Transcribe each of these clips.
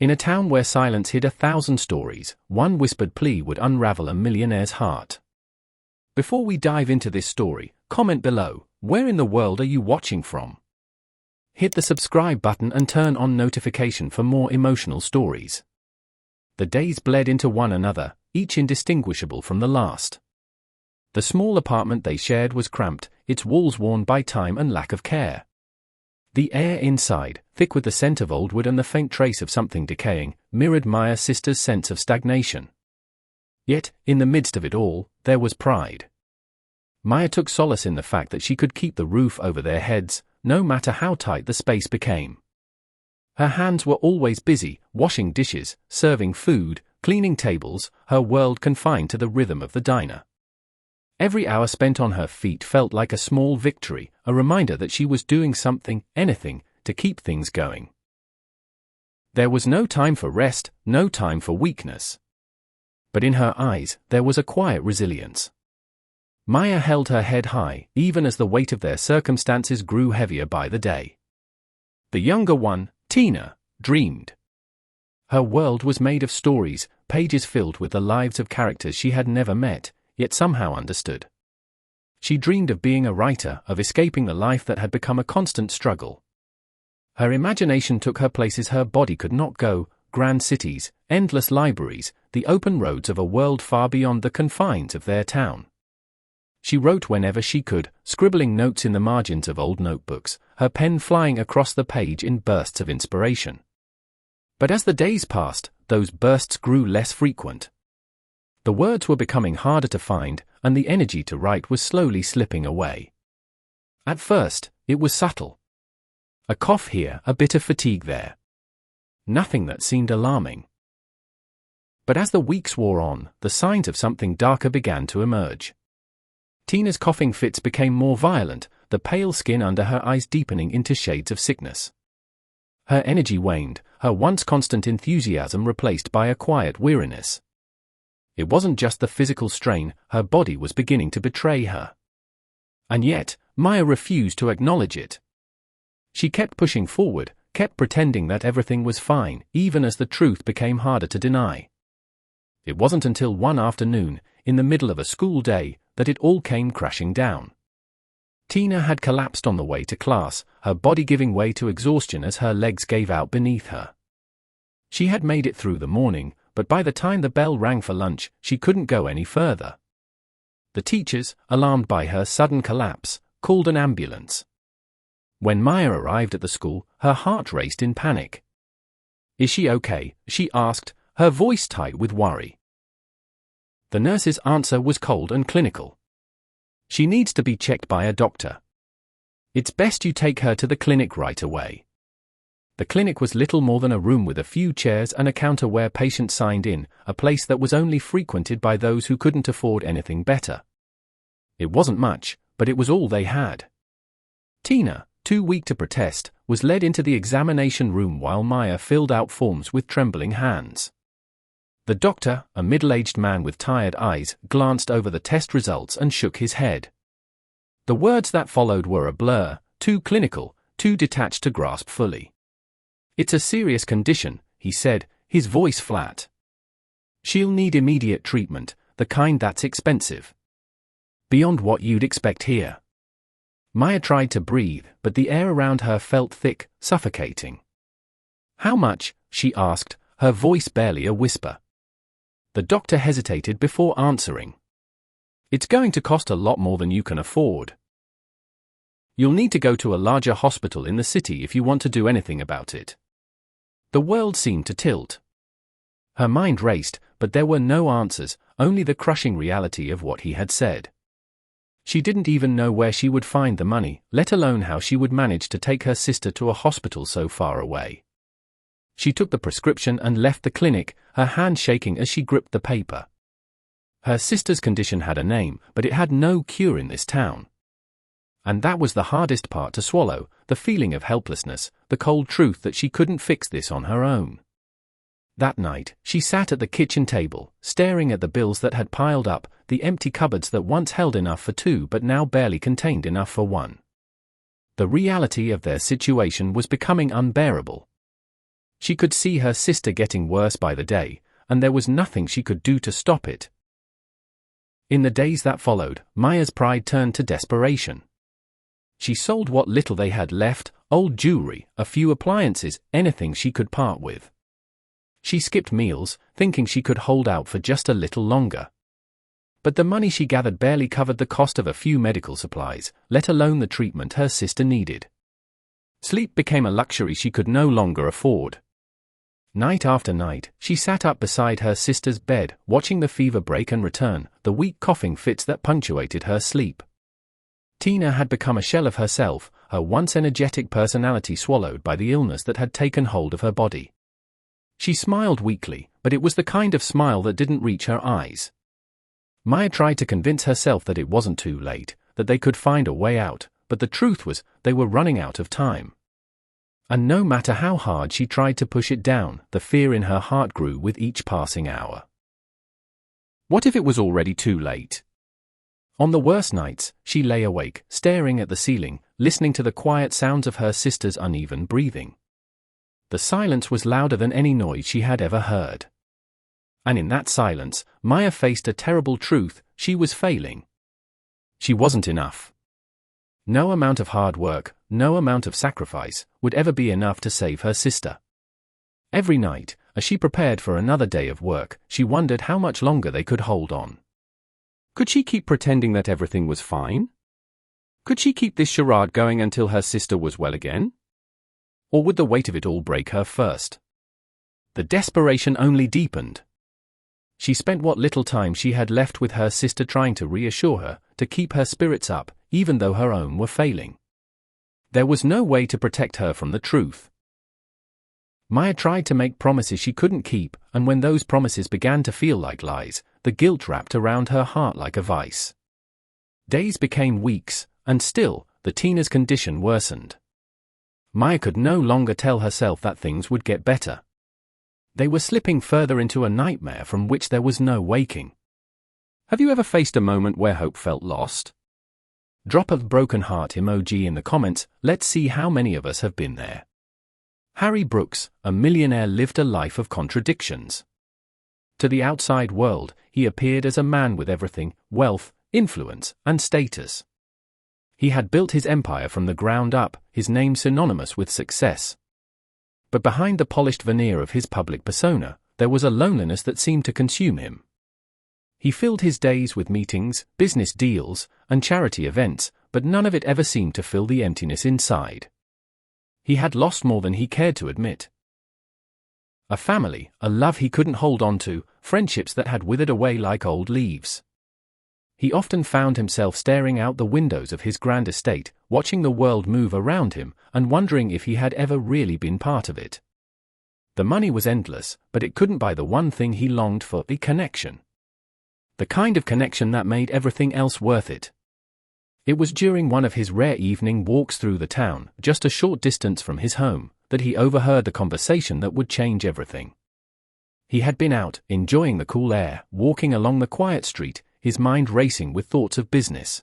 In a town where silence hid 1,000 stories, one whispered plea would unravel a millionaire's heart. Before we dive into this story, comment below, where in the world are you watching from? Hit the subscribe button and turn on notification for more emotional stories. The days bled into one another, each indistinguishable from the last. The small apartment they shared was cramped, its walls worn by time and lack of care. The air inside, thick with the scent of old wood and the faint trace of something decaying, mirrored Maya's sister's sense of stagnation. Yet, in the midst of it all, there was pride. Maya took solace in the fact that she could keep the roof over their heads, no matter how tight the space became. Her hands were always busy, washing dishes, serving food, cleaning tables, her world confined to the rhythm of the diner. Every hour spent on her feet felt like a small victory, a reminder that she was doing something, anything, to keep things going. There was no time for rest, no time for weakness. But in her eyes, there was a quiet resilience. Maya held her head high, even as the weight of their circumstances grew heavier by the day. The younger one, Tina, dreamed. Her world was made of stories, pages filled with the lives of characters she had never met, yet somehow understood. She dreamed of being a writer, of escaping the life that had become a constant struggle. Her imagination took her places her body could not go, grand cities, endless libraries, the open roads of a world far beyond the confines of their town. She wrote whenever she could, scribbling notes in the margins of old notebooks, her pen flying across the page in bursts of inspiration. But as the days passed, those bursts grew less frequent. The words were becoming harder to find, and the energy to write was slowly slipping away. At first, it was subtle. A cough here, a bit of fatigue there. Nothing that seemed alarming. But as the weeks wore on, the signs of something darker began to emerge. Tina's coughing fits became more violent, the pale skin under her eyes deepening into shades of sickness. Her energy waned, her once constant enthusiasm replaced by a quiet weariness. It wasn't just the physical strain, her body was beginning to betray her. And yet, Maya refused to acknowledge it. She kept pushing forward, kept pretending that everything was fine, even as the truth became harder to deny. It wasn't until one afternoon, in the middle of a school day, that it all came crashing down. Tina had collapsed on the way to class, her body giving way to exhaustion as her legs gave out beneath her. She had made it through the morning, but by the time the bell rang for lunch, she couldn't go any further. The teachers, alarmed by her sudden collapse, called an ambulance. When Maya arrived at the school, her heart raced in panic. "Is she okay?" she asked, her voice tight with worry. The nurse's answer was cold and clinical. "She needs to be checked by a doctor. It's best you take her to the clinic right away." The clinic was little more than a room with a few chairs and a counter where patients signed in, a place that was only frequented by those who couldn't afford anything better. It wasn't much, but it was all they had. Tina, too weak to protest, was led into the examination room while Maya filled out forms with trembling hands. The doctor, a middle-aged man with tired eyes, glanced over the test results and shook his head. The words that followed were a blur, too clinical, too detached to grasp fully. "It's a serious condition," he said, his voice flat. "She'll need immediate treatment, the kind that's expensive. Beyond what you'd expect here." Maya tried to breathe, but the air around her felt thick, suffocating. "How much?" she asked, her voice barely a whisper. The doctor hesitated before answering. "It's going to cost a lot more than you can afford. You'll need to go to a larger hospital in the city if you want to do anything about it." The world seemed to tilt. Her mind raced, but there were no answers, only the crushing reality of what he had said. She didn't even know where she would find the money, let alone how she would manage to take her sister to a hospital so far away. She took the prescription and left the clinic, her hand shaking as she gripped the paper. Her sister's condition had a name, but it had no cure in this town. And that was the hardest part to swallow, the feeling of helplessness, the cold truth that she couldn't fix this on her own. That night, she sat at the kitchen table, staring at the bills that had piled up, the empty cupboards that once held enough for two but now barely contained enough for one. The reality of their situation was becoming unbearable. She could see her sister getting worse by the day, and there was nothing she could do to stop it. In the days that followed, Maya's pride turned to desperation. She sold what little they had left, old jewelry, a few appliances, anything she could part with. She skipped meals, thinking she could hold out for just a little longer. But the money she gathered barely covered the cost of a few medical supplies, let alone the treatment her sister needed. Sleep became a luxury she could no longer afford. Night after night, she sat up beside her sister's bed, watching the fever break and return, the weak coughing fits that punctuated her sleep. Tina had become a shell of herself, her once energetic personality swallowed by the illness that had taken hold of her body. She smiled weakly, but it was the kind of smile that didn't reach her eyes. Maya tried to convince herself that it wasn't too late, that they could find a way out, but the truth was, they were running out of time. And no matter how hard she tried to push it down, the fear in her heart grew with each passing hour. What if it was already too late? On the worst nights, she lay awake, staring at the ceiling, listening to the quiet sounds of her sister's uneven breathing. The silence was louder than any noise she had ever heard. And in that silence, Maya faced a terrible truth: she was failing. She wasn't enough. No amount of hard work, no amount of sacrifice, would ever be enough to save her sister. Every night, as she prepared for another day of work, she wondered how much longer they could hold on. Could she keep pretending that everything was fine? Could she keep this charade going until her sister was well again? Or would the weight of it all break her first? The desperation only deepened. She spent what little time she had left with her sister trying to reassure her, to keep her spirits up, even though her own were failing. There was no way to protect her from the truth. Maya tried to make promises she couldn't keep, and when those promises began to feel like lies, the guilt wrapped around her heart like a vice. Days became weeks, and still, the Tina's condition worsened. Maya could no longer tell herself that things would get better. They were slipping further into a nightmare from which there was no waking. Have you ever faced a moment where hope felt lost? Drop a broken heart emoji in the comments. Let's see how many of us have been there. Harry Brooks, a millionaire, lived a life of contradictions. To the outside world, he appeared as a man with everything: wealth, influence, and status. He had built his empire from the ground up, his name synonymous with success. But behind the polished veneer of his public persona, there was a loneliness that seemed to consume him. He filled his days with meetings, business deals, and charity events, but none of it ever seemed to fill the emptiness inside. He had lost more than he cared to admit. A family, a love he couldn't hold on to, friendships that had withered away like old leaves. He often found himself staring out the windows of his grand estate, watching the world move around him, and wondering if he had ever really been part of it. The money was endless, but it couldn't buy the one thing he longed for: a connection. The kind of connection that made everything else worth it. It was during one of his rare evening walks through the town, just a short distance from his home, that he overheard the conversation that would change everything. He had been out, enjoying the cool air, walking along the quiet street, his mind racing with thoughts of business.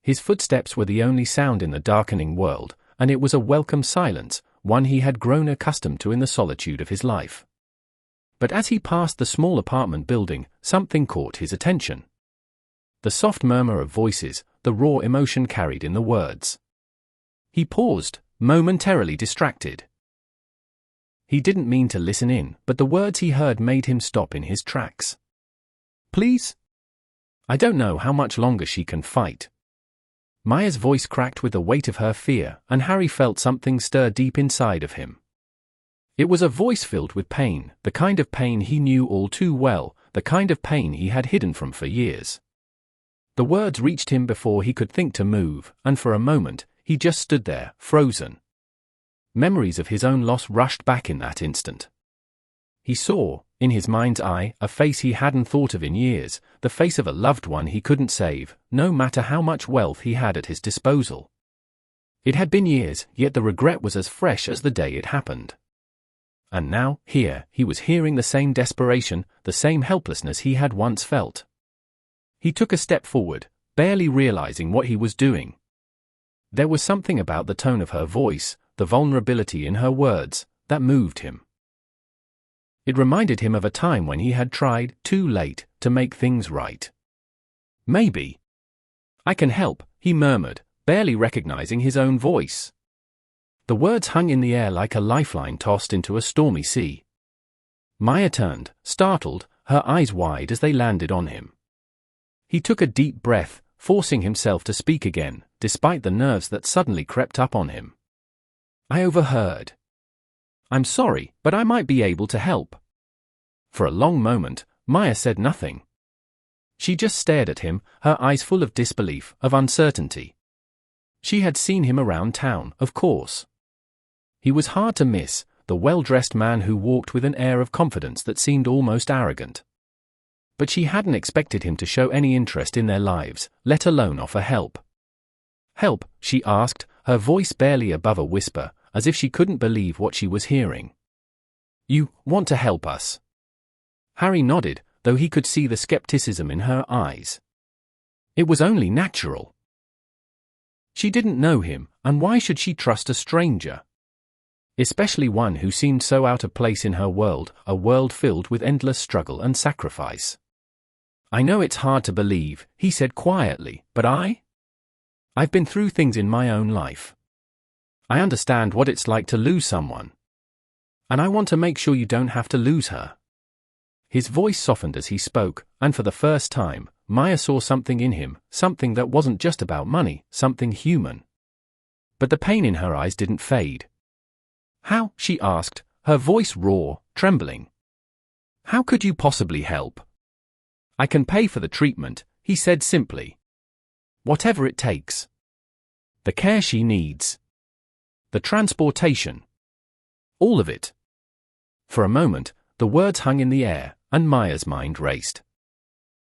His footsteps were the only sound in the darkening world, and it was a welcome silence, one he had grown accustomed to in the solitude of his life. But as he passed the small apartment building, something caught his attention. The soft murmur of voices, the raw emotion carried in the words. He paused, momentarily distracted. He didn't mean to listen in, but the words he heard made him stop in his tracks. "Please? I don't know how much longer she can fight." Maya's voice cracked with the weight of her fear, and Harry felt something stir deep inside of him. It was a voice filled with pain, the kind of pain he knew all too well, the kind of pain he had hidden from for years. The words reached him before he could think to move, and for a moment, he just stood there, frozen. Memories of his own loss rushed back in that instant. He saw, in his mind's eye, a face he hadn't thought of in years, the face of a loved one he couldn't save, no matter how much wealth he had at his disposal. It had been years, yet the regret was as fresh as the day it happened. And now, here, he was hearing the same desperation, the same helplessness he had once felt. He took a step forward, barely realizing what he was doing. There was something about the tone of her voice, the vulnerability in her words, that moved him. It reminded him of a time when he had tried, too late, to make things right. "Maybe I can help," he murmured, barely recognizing his own voice. The words hung in the air like a lifeline tossed into a stormy sea. Maya turned, startled, her eyes wide as they landed on him. He took a deep breath, forcing himself to speak again, despite the nerves that suddenly crept up on him. "I overheard. I'm sorry, but I might be able to help." For a long moment, Maya said nothing. She just stared at him, her eyes full of disbelief, of uncertainty. She had seen him around town, of course. He was hard to miss, the well-dressed man who walked with an air of confidence that seemed almost arrogant. But she hadn't expected him to show any interest in their lives, let alone offer help. "Help?" she asked, her voice barely above a whisper, as if she couldn't believe what she was hearing. "You want to help us?" Harry nodded, though he could see the skepticism in her eyes. It was only natural. She didn't know him, and why should she trust a stranger? Especially one who seemed so out of place in her world, a world filled with endless struggle and sacrifice. "I know it's hard to believe," he said quietly, "but I've been through things in my own life. I understand what it's like to lose someone. And I want to make sure you don't have to lose her." His voice softened as he spoke, and for the first time, Maya saw something in him, something that wasn't just about money, something human. But the pain in her eyes didn't fade. "How?" she asked, her voice raw, trembling. "How could you possibly help?" "I can pay for the treatment," he said simply. "Whatever it takes. The care she needs. The transportation. All of it." For a moment, the words hung in the air, and Maya's mind raced.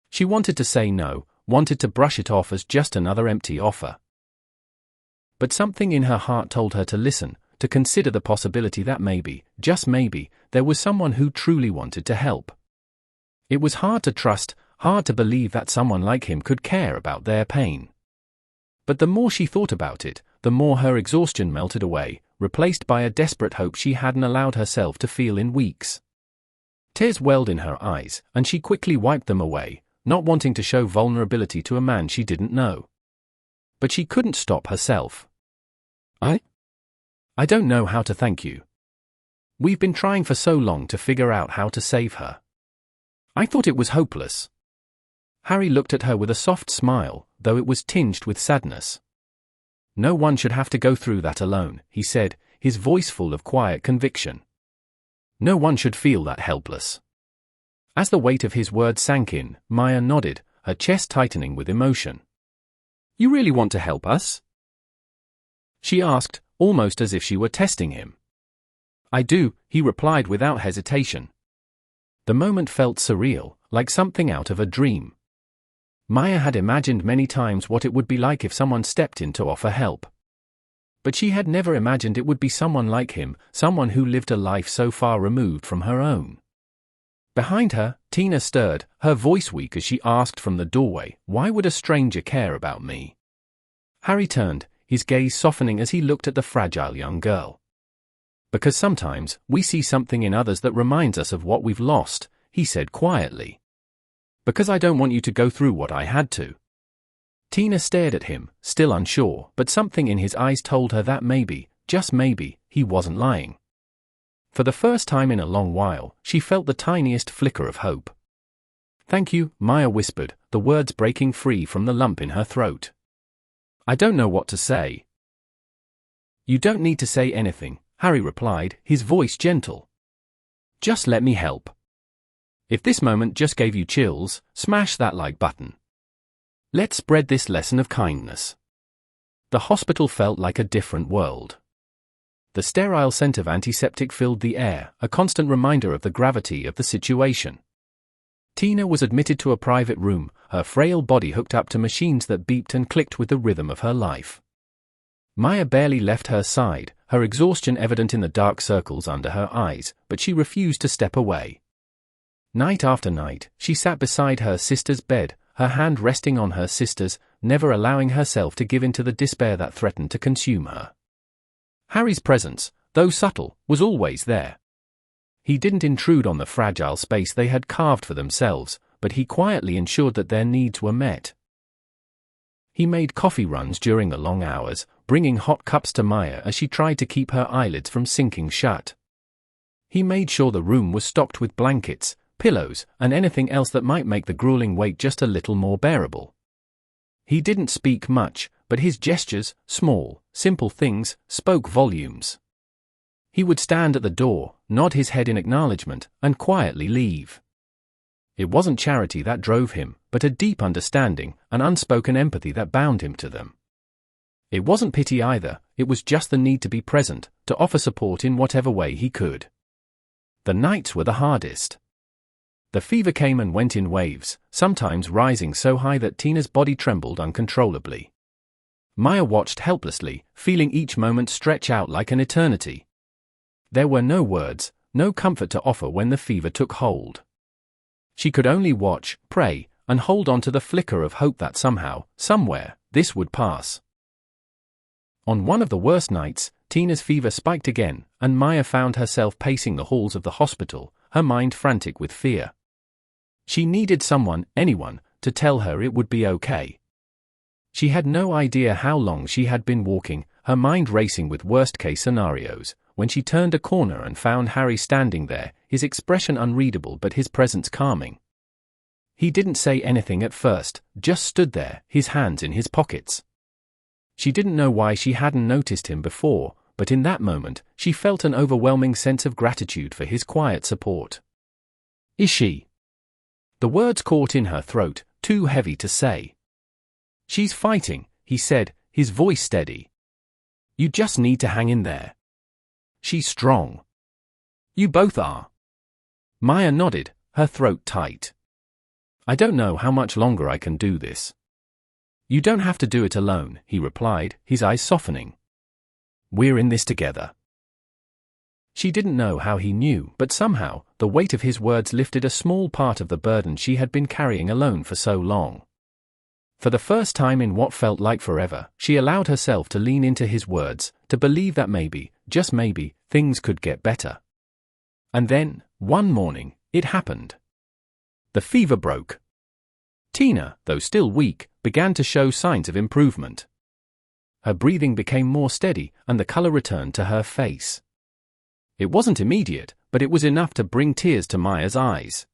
She wanted to say no, wanted to brush it off as just another empty offer. But something in her heart told her to listen, to consider the possibility that maybe, just maybe, there was someone who truly wanted to help. It was hard to trust, hard to believe that someone like him could care about their pain. But the more she thought about it, the more her exhaustion melted away, replaced by a desperate hope she hadn't allowed herself to feel in weeks. Tears welled in her eyes, and she quickly wiped them away, not wanting to show vulnerability to a man she didn't know. But she couldn't stop herself. I don't know how to thank you. We've been trying for so long to figure out how to save her. I thought it was hopeless." Harry looked at her with a soft smile, though it was tinged with sadness. "No one should have to go through that alone," he said, his voice full of quiet conviction. "No one should feel that helpless." As the weight of his words sank in, Maya nodded, her chest tightening with emotion. "You really want to help us?" she asked, almost as if she were testing him. "I do," he replied without hesitation. The moment felt surreal, like something out of a dream. Maya had imagined many times what it would be like if someone stepped in to offer help. But she had never imagined it would be someone like him, someone who lived a life so far removed from her own. Behind her, Tina stirred, her voice weak as she asked from the doorway, "Why would a stranger care about me?" Harry turned, his gaze softening as he looked at the fragile young girl. "Because sometimes, we see something in others that reminds us of what we've lost," he said quietly. "Because I don't want you to go through what I had to." Tina stared at him, still unsure, but something in his eyes told her that maybe, just maybe, he wasn't lying. For the first time in a long while, she felt the tiniest flicker of hope. "Thank you," Maya whispered, the words breaking free from the lump in her throat. "I don't know what to say." "You don't need to say anything," Harry replied, his voice gentle. "Just let me help. If this moment just gave you chills, smash that like button. Let's spread this lesson of kindness." The hospital felt like a different world. The sterile scent of antiseptic filled the air, a constant reminder of the gravity of the situation. Tina was admitted to a private room, her frail body hooked up to machines that beeped and clicked with the rhythm of her life. Maya barely left her side, her exhaustion evident in the dark circles under her eyes, but she refused to step away. Night after night, she sat beside her sister's bed, her hand resting on her sister's, never allowing herself to give in to the despair that threatened to consume her. Harry's presence, though subtle, was always there. He didn't intrude on the fragile space they had carved for themselves, but he quietly ensured that their needs were met. He made coffee runs during the long hours, bringing hot cups to Maya as she tried to keep her eyelids from sinking shut. He made sure the room was stocked with blankets, pillows, and anything else that might make the grueling wait just a little more bearable. He didn't speak much, but his gestures, small, simple things, spoke volumes. He would stand at the door, nod his head in acknowledgement, and quietly leave. It wasn't charity that drove him, but a deep understanding, an unspoken empathy that bound him to them. It wasn't pity either, it was just the need to be present, to offer support in whatever way he could. The nights were the hardest. The fever came and went in waves, sometimes rising so high that Tina's body trembled uncontrollably. Maya watched helplessly, feeling each moment stretch out like an eternity. There were no words, no comfort to offer when the fever took hold. She could only watch, pray, and hold on to the flicker of hope that somehow, somewhere, this would pass. On one of the worst nights, Tina's fever spiked again, and Maya found herself pacing the halls of the hospital, her mind frantic with fear. She needed someone, anyone, to tell her it would be okay. She had no idea how long she had been walking, her mind racing with worst-case scenarios, when she turned a corner and found Harry standing there, his expression unreadable but his presence calming. He didn't say anything at first, just stood there, his hands in his pockets. She didn't know why she hadn't noticed him before, but in that moment, she felt an overwhelming sense of gratitude for his quiet support. "Is she?" The words caught in her throat, too heavy to say. "She's fighting," he said, his voice steady. "You just need to hang in there. She's strong. You both are." Maya nodded, her throat tight. "I don't know how much longer I can do this." "You don't have to do it alone," he replied, his eyes softening. "We're in this together." She didn't know how he knew, but somehow, the weight of his words lifted a small part of the burden she had been carrying alone for so long. For the first time in what felt like forever, she allowed herself to lean into his words, to believe that maybe, just maybe, things could get better. And then, one morning, it happened. The fever broke. Tina, though still weak, began to show signs of improvement. Her breathing became more steady, and the color returned to her face. It wasn't immediate, but it was enough to bring tears to Maya's eyes.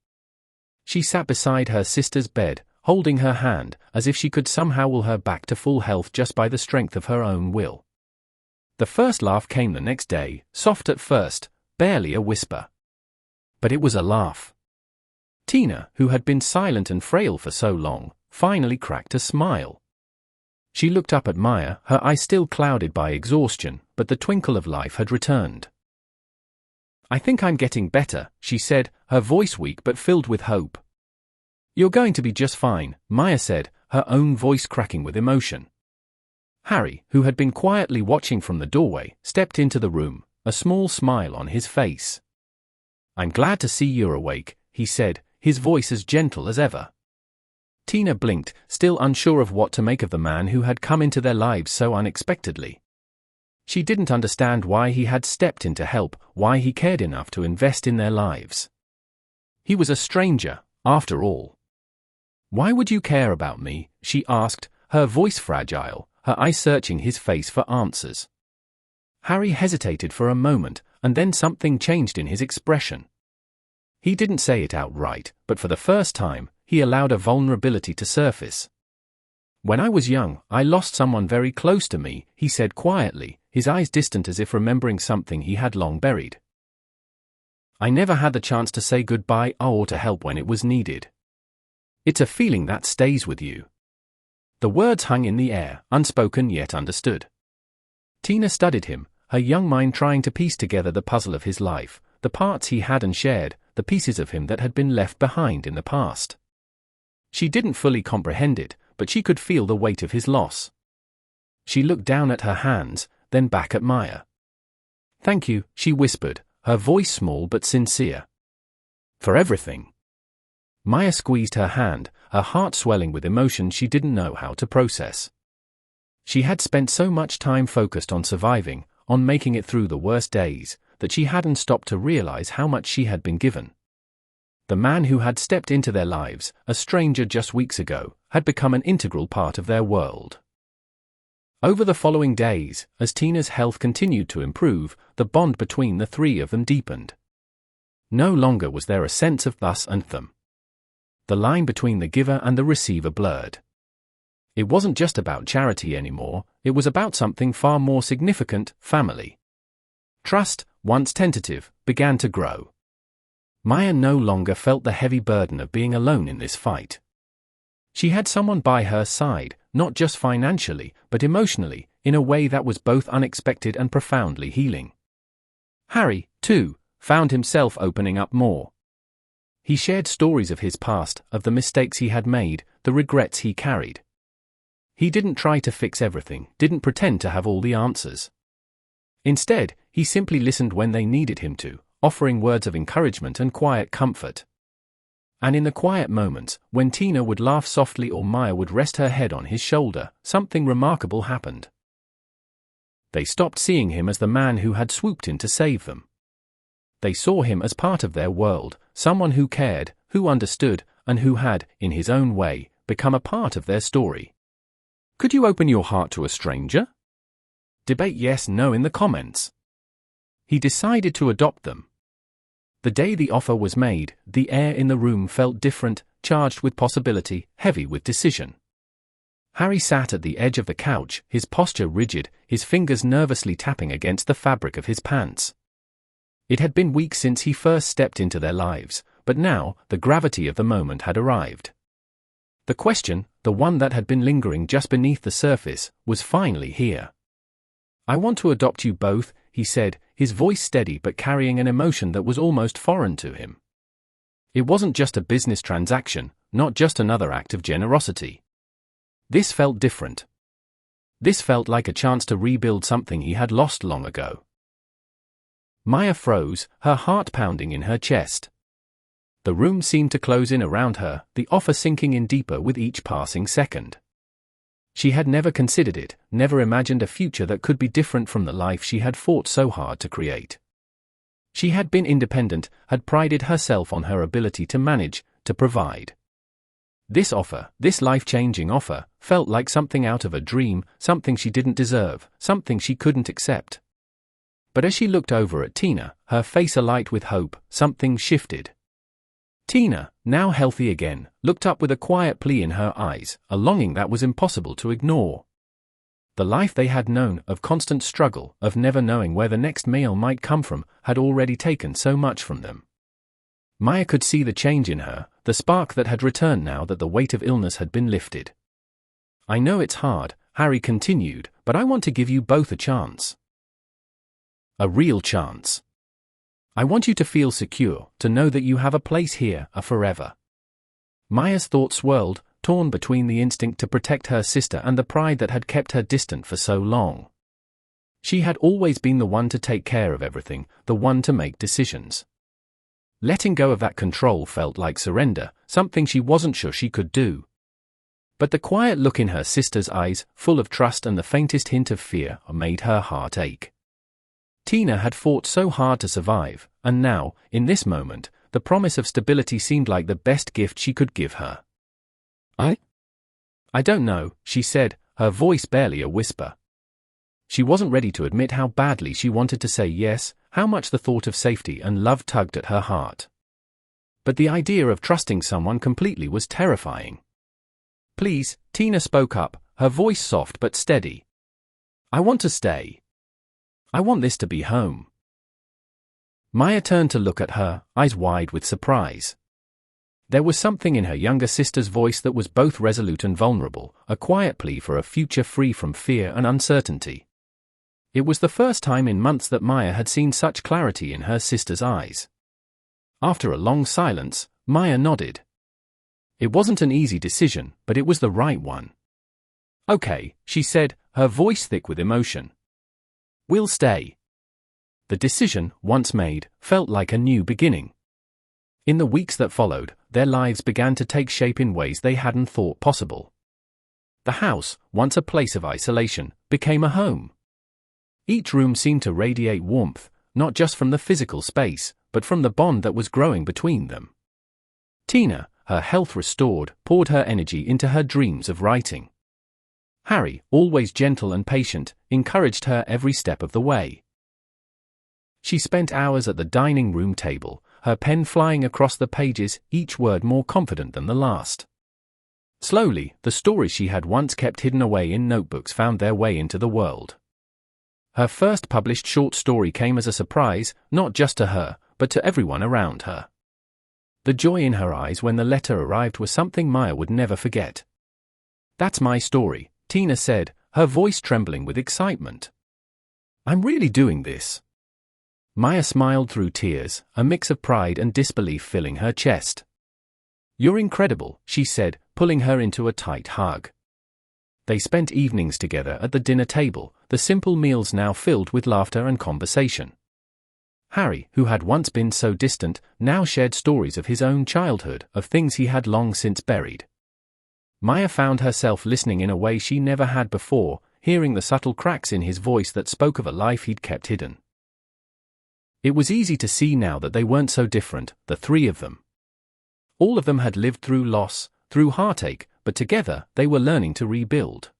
She sat beside her sister's bed, holding her hand, as if she could somehow will her back to full health just by the strength of her own will. The first laugh came the next day, soft at first, barely a whisper. But it was a laugh. Tina, who had been silent and frail for so long, finally cracked a smile. She looked up at Maya, her eyes still clouded by exhaustion, but the twinkle of life had returned. "I think I'm getting better," she said, her voice weak but filled with hope. "You're going to be just fine," Maya said, her own voice cracking with emotion. Harry, who had been quietly watching from the doorway, stepped into the room, a small smile on his face. "I'm glad to see you're awake," he said, his voice as gentle as ever. Tina blinked, still unsure of what to make of the man who had come into their lives so unexpectedly. She didn't understand why he had stepped in to help, why he cared enough to invest in their lives. He was a stranger, after all. "Why would you care about me?" she asked, her voice fragile, her eyes searching his face for answers. Harry hesitated for a moment, and then something changed in his expression. He didn't say it outright, but for the first time, he allowed a vulnerability to surface. "When I was young, I lost someone very close to me," he said quietly, his eyes distant as if remembering something he had long buried. "I never had the chance to say goodbye or to help when it was needed. It's a feeling that stays with you." The words hung in the air, unspoken yet understood. Tina studied him, her young mind trying to piece together the puzzle of his life, the parts he hadn't shared, the pieces of him that had been left behind in the past. She didn't fully comprehend it, but she could feel the weight of his loss. She looked down at her hands, then back at Maya. "Thank you," she whispered, her voice small but sincere. "For everything." Maya squeezed her hand, her heart swelling with emotion she didn't know how to process. She had spent so much time focused on surviving, on making it through the worst days, that she hadn't stopped to realize how much she had been given. The man who had stepped into their lives, a stranger just weeks ago, had become an integral part of their world. Over the following days, as Tina's health continued to improve, the bond between the three of them deepened. No longer was there a sense of us and them. The line between the giver and the receiver blurred. It wasn't just about charity anymore, it was about something far more significant: family. Trust, once tentative, began to grow. Maya no longer felt the heavy burden of being alone in this fight. She had someone by her side, not just financially, but emotionally, in a way that was both unexpected and profoundly healing. Harry, too, found himself opening up more. He shared stories of his past, of the mistakes he had made, the regrets he carried. He didn't try to fix everything, didn't pretend to have all the answers. Instead, he simply listened when they needed him to, offering words of encouragement and quiet comfort. And in the quiet moments, when Tina would laugh softly or Maya would rest her head on his shoulder, something remarkable happened. They stopped seeing him as the man who had swooped in to save them. They saw him as part of their world, someone who cared, who understood, and who had, in his own way, become a part of their story. Could you open your heart to a stranger? Debate yes/no in the comments. He decided to adopt them. The day the offer was made, the air in the room felt different, charged with possibility, heavy with decision. Harry sat at the edge of the couch, his posture rigid, his fingers nervously tapping against the fabric of his pants. It had been weeks since he first stepped into their lives, but now, the gravity of the moment had arrived. The question, the one that had been lingering just beneath the surface, was finally here. "I want to adopt you both," he said, his voice steady but carrying an emotion that was almost foreign to him. It wasn't just a business transaction, not just another act of generosity. This felt different. This felt like a chance to rebuild something he had lost long ago. Maya froze, her heart pounding in her chest. The room seemed to close in around her, the offer sinking in deeper with each passing second. She had never considered it, never imagined a future that could be different from the life she had fought so hard to create. She had been independent, had prided herself on her ability to manage, to provide. This offer, this life-changing offer, felt like something out of a dream, something she didn't deserve, something she couldn't accept. But as she looked over at Tina, her face alight with hope, something shifted. Tina, now healthy again, looked up with a quiet plea in her eyes, a longing that was impossible to ignore. The life they had known, of constant struggle, of never knowing where the next meal might come from, had already taken so much from them. Maya could see the change in her, the spark that had returned now that the weight of illness had been lifted. "I know it's hard," Harry continued, "but I want to give you both a chance. A real chance. I want you to feel secure, to know that you have a place here, a forever." Maya's thoughts swirled, torn between the instinct to protect her sister and the pride that had kept her distant for so long. She had always been the one to take care of everything, the one to make decisions. Letting go of that control felt like surrender, something she wasn't sure she could do. But the quiet look in her sister's eyes, full of trust and the faintest hint of fear, made her heart ache. Tina had fought so hard to survive, and now, in this moment, the promise of stability seemed like the best gift she could give her. I don't know," she said, her voice barely a whisper. She wasn't ready to admit how badly she wanted to say yes, how much the thought of safety and love tugged at her heart. But the idea of trusting someone completely was terrifying. "Please," Tina spoke up, her voice soft but steady. "I want to stay. I want this to be home." Maya turned to look at her, eyes wide with surprise. There was something in her younger sister's voice that was both resolute and vulnerable, a quiet plea for a future free from fear and uncertainty. It was the first time in months that Maya had seen such clarity in her sister's eyes. After a long silence, Maya nodded. It wasn't an easy decision, but it was the right one. "Okay," she said, her voice thick with emotion. "We'll stay." The decision, once made, felt like a new beginning. In the weeks that followed, their lives began to take shape in ways they hadn't thought possible. The house, once a place of isolation, became a home. Each room seemed to radiate warmth, not just from the physical space, but from the bond that was growing between them. Tina, her health restored, poured her energy into her dreams of writing. Harry, always gentle and patient, encouraged her every step of the way. She spent hours at the dining room table, her pen flying across the pages, each word more confident than the last. Slowly, the stories she had once kept hidden away in notebooks found their way into the world. Her first published short story came as a surprise, not just to her, but to everyone around her. The joy in her eyes when the letter arrived was something Maya would never forget. "That's my story," Tina said, her voice trembling with excitement. "I'm really doing this." Maya smiled through tears, a mix of pride and disbelief filling her chest. "You're incredible," she said, pulling her into a tight hug. They spent evenings together at the dinner table, the simple meals now filled with laughter and conversation. Harry, who had once been so distant, now shared stories of his own childhood, of things he had long since buried. Maya found herself listening in a way she never had before, hearing the subtle cracks in his voice that spoke of a life he'd kept hidden. It was easy to see now that they weren't so different, the three of them. All of them had lived through loss, through heartache, but together, they were learning to rebuild.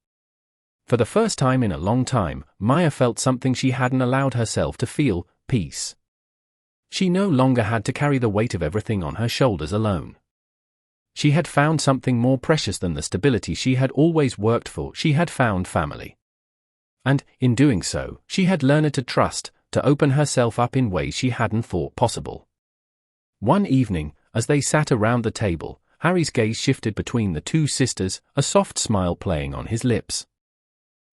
For the first time in a long time, Maya felt something she hadn't allowed herself to feel: peace. She no longer had to carry the weight of everything on her shoulders alone. She had found something more precious than the stability she had always worked for. She had found family. And, in doing so, she had learned to trust, to open herself up in ways she hadn't thought possible. One evening, as they sat around the table, Harry's gaze shifted between the two sisters, a soft smile playing on his lips.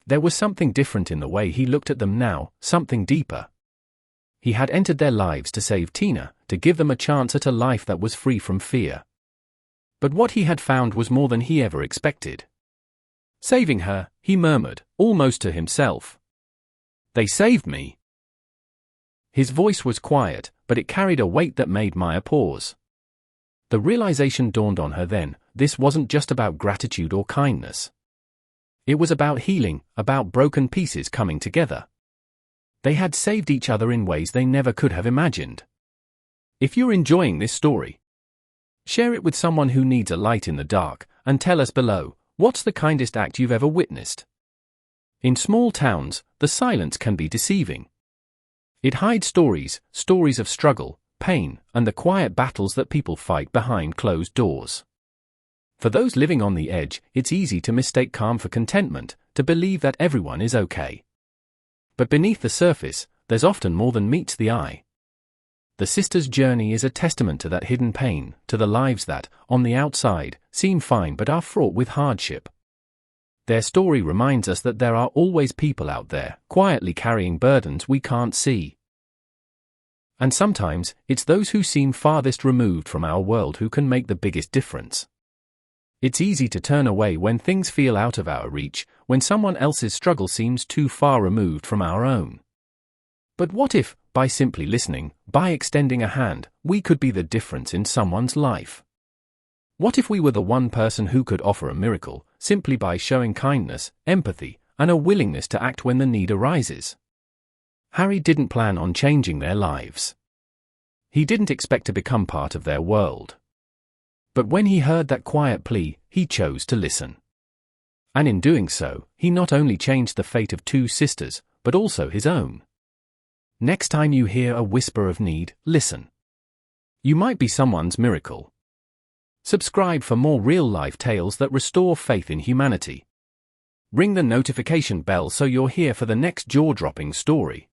There was something different in the way he looked at them now, something deeper. He had entered their lives to save Tina, to give them a chance at a life that was free from fear. But what he had found was more than he ever expected. "Saving her," he murmured, almost to himself. "They saved me." His voice was quiet, but it carried a weight that made Maya pause. The realization dawned on her then: this wasn't just about gratitude or kindness. It was about healing, about broken pieces coming together. They had saved each other in ways they never could have imagined. If you're enjoying this story, share it with someone who needs a light in the dark, and tell us below, what's the kindest act you've ever witnessed? In small towns, the silence can be deceiving. It hides stories of struggle, pain, and the quiet battles that people fight behind closed doors. For those living on the edge, it's easy to mistake calm for contentment, to believe that everyone is okay. But beneath the surface, there's often more than meets the eye. The sisters' journey is a testament to that hidden pain, to the lives that, on the outside, seem fine but are fraught with hardship. Their story reminds us that there are always people out there, quietly carrying burdens we can't see. And sometimes, it's those who seem farthest removed from our world who can make the biggest difference. It's easy to turn away when things feel out of our reach, when someone else's struggle seems too far removed from our own. But what if, by simply listening, by extending a hand, we could be the difference in someone's life? What if we were the one person who could offer a miracle, simply by showing kindness, empathy, and a willingness to act when the need arises? Harry didn't plan on changing their lives. He didn't expect to become part of their world. But when he heard that quiet plea, he chose to listen. And in doing so, he not only changed the fate of two sisters, but also his own. Next time you hear a whisper of need, listen. You might be someone's miracle. Subscribe for more real-life tales that restore faith in humanity. Ring the notification bell so you're here for the next jaw-dropping story.